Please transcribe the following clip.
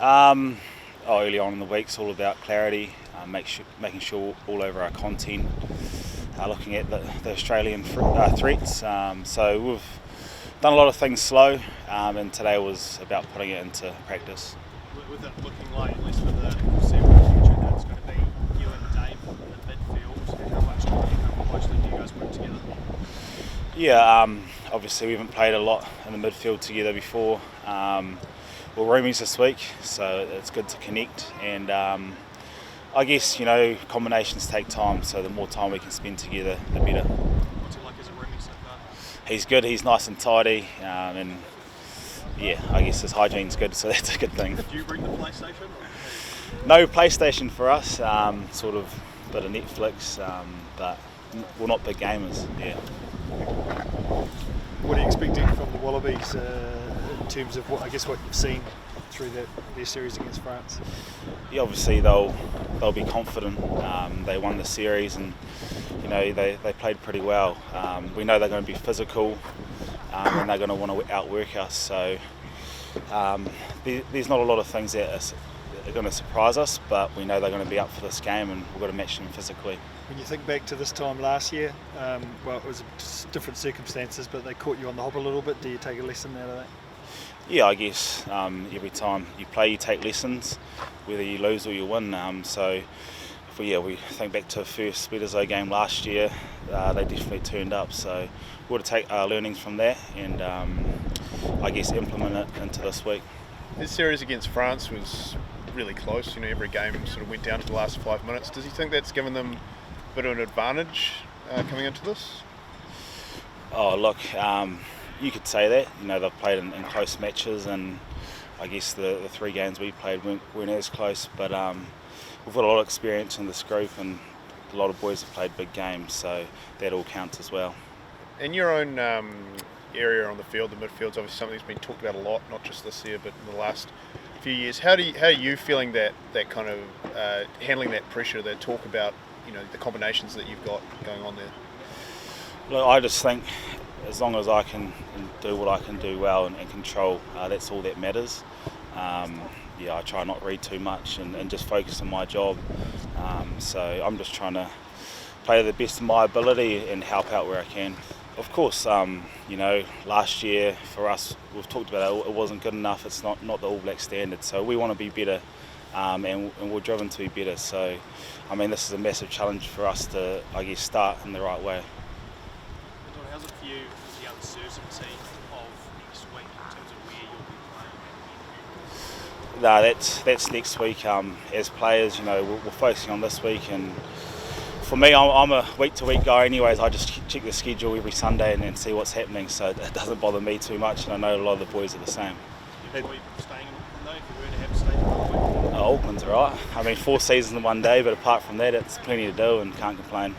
Um, Early on in the week, it's all about clarity, making sure all over our content, looking at the Australian threats. So we've done a lot of things slow, and today was about putting it into practice. With it looking like, at least for the foreseeable future, that it's going to be you and Dave in the midfield, how closely do you guys work together? Yeah, obviously we haven't played a lot in the midfield together before. We're roomies this week, so it's good to connect, and I guess, combinations take time, so the more time we can spend together, the better. What's it like as a roomie so far? He's good, he's nice and tidy, and yeah, I guess his hygiene's good, so that's a good thing. Do you bring the PlayStation? No PlayStation for us, sort of a bit of Netflix, but we're not big gamers, yeah. What are you expecting from the Wallabies in terms of what you've seen through their series against France? Yeah, obviously they'll be confident. They won the series, and they played pretty well. We know they're going to be physical, and they're going to want to outwork us. So there's not a lot of things that are going to surprise us, but we know they're going to be up for this game, and we've got to match them physically. When you think back to this time last year, it was different circumstances, but they caught you on the hop a little bit. Do you take a lesson out of that? Yeah, I guess every time you play, you take lessons, whether you lose or you win. So if we think back to the first Speedozo game last year, they definitely turned up. So we've got to take our learnings from that and I guess implement it into this week. This series against France was really close. Every game sort of went down to the last 5 minutes. Does he think that's given them a bit of an advantage coming into this? Oh, look, you could say that. They've played in close matches, and I guess the 3 games we played weren't as close, but we've got a lot of experience in this group, and a lot of boys have played big games, so that all counts as well. In your own area on the field, the midfield's obviously something that's been talked about a lot, not just this year, but in the last few years. How are you feeling that kind of handling that pressure, that talk about the combinations that you've got going on there? Look, I just think as long as I can do what I can do well and control, that's all that matters. I try not to read too much and just focus on my job. So I'm just trying to play to the best of my ability and help out where I can. Of course, last year for us, we've talked about it wasn't good enough. It's not the All Black standard. So we want to be better, and we're driven to be better. So, this is a massive challenge for us to, I guess, start in the right way. Anton, how's it for you with the uncertainty of next week in terms of where you'll be playing? No, that's next week. As players, we're focusing on this week, and for me, I'm a week-to-week guy anyways. I just check the schedule every Sunday and see what's happening, so it doesn't bother me too much, and I know a lot of the boys are the same. You enjoy staying in Auckland though, if you were to have to stay in Auckland? Auckland's all right. 4 seasons in one day, but apart from that, it's plenty to do and can't complain.